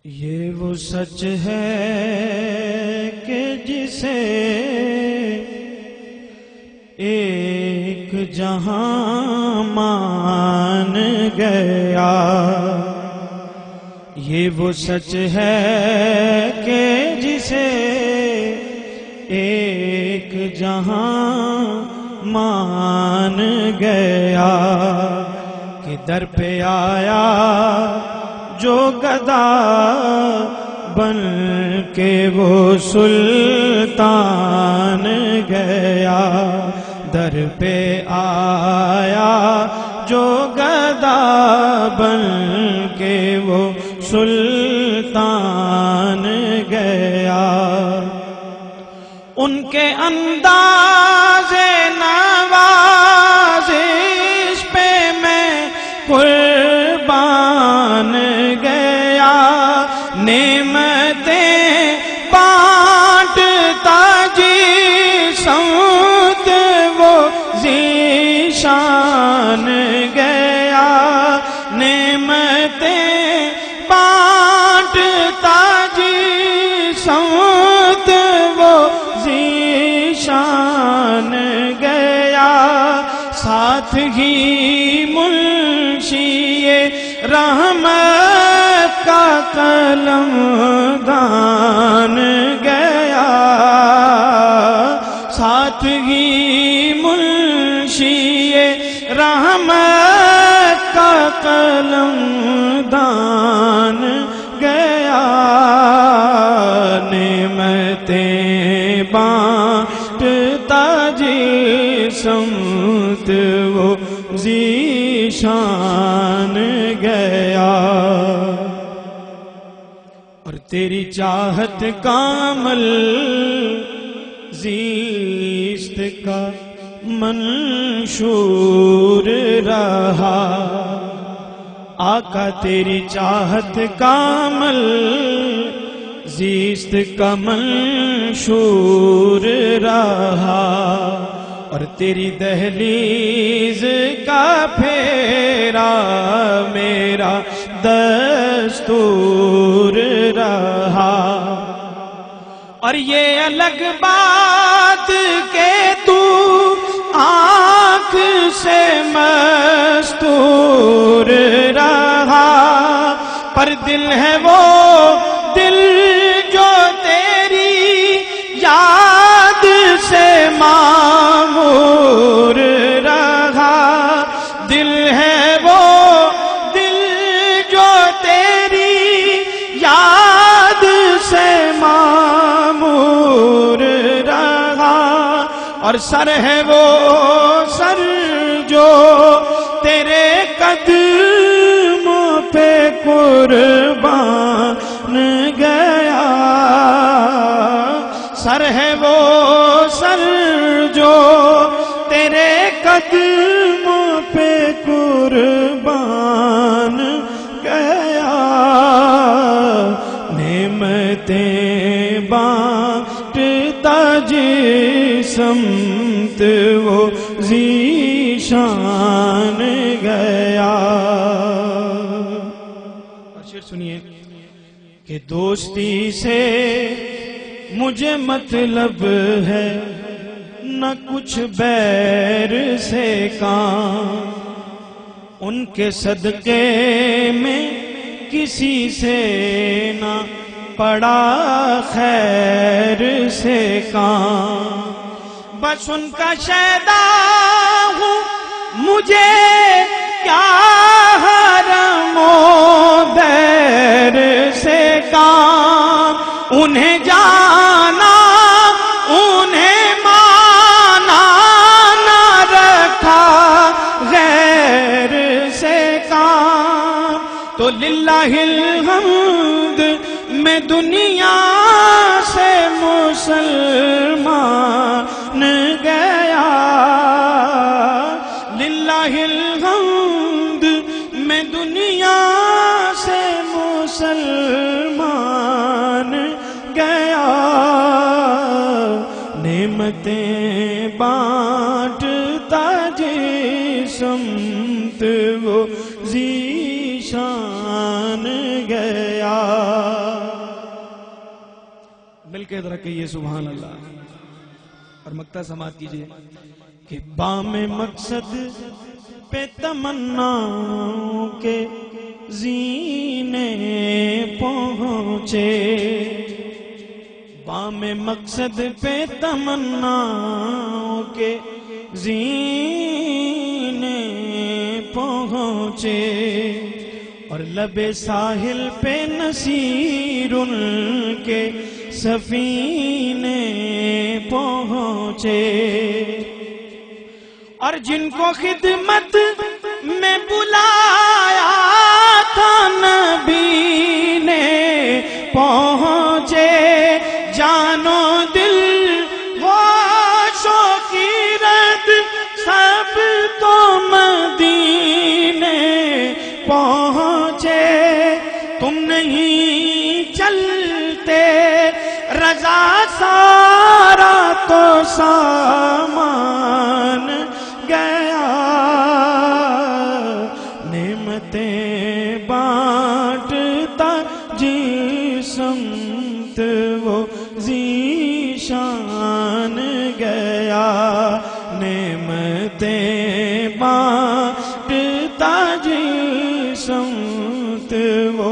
یہ وہ سچ ہے کہ جسے ایک جہاں مان گیا، یہ وہ سچ ہے کہ جسے ایک جہاں مان گیا، کہ در پہ آیا جو گدا بن کے وہ سلطان گیا، در پہ آیا جو گدا بن کے وہ سلطان گیا۔ ان کے انداز نوازش پہ میں قربان گیا، نعمتیں بانٹتا جس سمت وہ ذیشان گیا، نعمتیں بانٹتا جس سمت وہ ذیشان گیا، ساتھ ہی منشی رحمت کا قلم دان گیا، ساتھ ہی منشی رحمت کا قلم دان گیا، نعمتیں بانٹتا جس سمت وہ ذیشان گیا۔ اور تیری چاہت کامل زیست کا منشور رہا، آقا تیری چاہت کامل زیست کا منشور رہا، اور تیری دہلیز کا پھیرا میرا دستور رہا۔ اور یہ الگ بات کہ تو آنکھ سے مستور رہا، پر دل ہے وہ دل جو تیری یاد سے معمور رہا، دل ہے وہ دل جو تیری یاد سے معمور رہا، اور سر ہے وہ سر جو تیرے قدموں پہ قربان گیا، سر ہے وہ سر جو تیرے قدموں پہ قربان گیا، نعمتیں بانٹتا جس سمت وہ ذیشان گیا۔ اور شعر سنیے کہ دوستی سے مجھے مطلب ہے نہ کچھ بیر سے کام، ان کے صدقے میں کسی سے نہ پڑا خیر سے کام، بس ان کا شیدا ہوں مجھے کیا حرم و دیر سے کام، انہیں جانا انہیں مانا نہ رکھا غیر سے کام، تو للہ الحمد میں دنیا سے مسلمان گیا، للہ الحمد میں دنیا سے مسلمان گیا، نعمتیں بانٹتا جس سمت وہ ذیشان گیا۔ مل کے ذرا کہیے سبحان اللہ اور مقطع سماعت کیجئے کہ بام مقصد پہ تمناؤں کے زینے پہنچے بام مقصد پہ تمناؤں کے زینے پہنچے اور لب ساحل پہ نصیر ان کے سفینے پہنچے اور جن کو خدمت میں بلایا تھا نبی نے پہنچے جان و دل ہوشوں کی رد سب تو مدینے پہنچے تم نہیں چلتے رضا سارا تو سامان گیا نعمتیں بانٹتا جس سمت وہ ذیشان گیا نعمتیں بانٹتا جس سمت وہ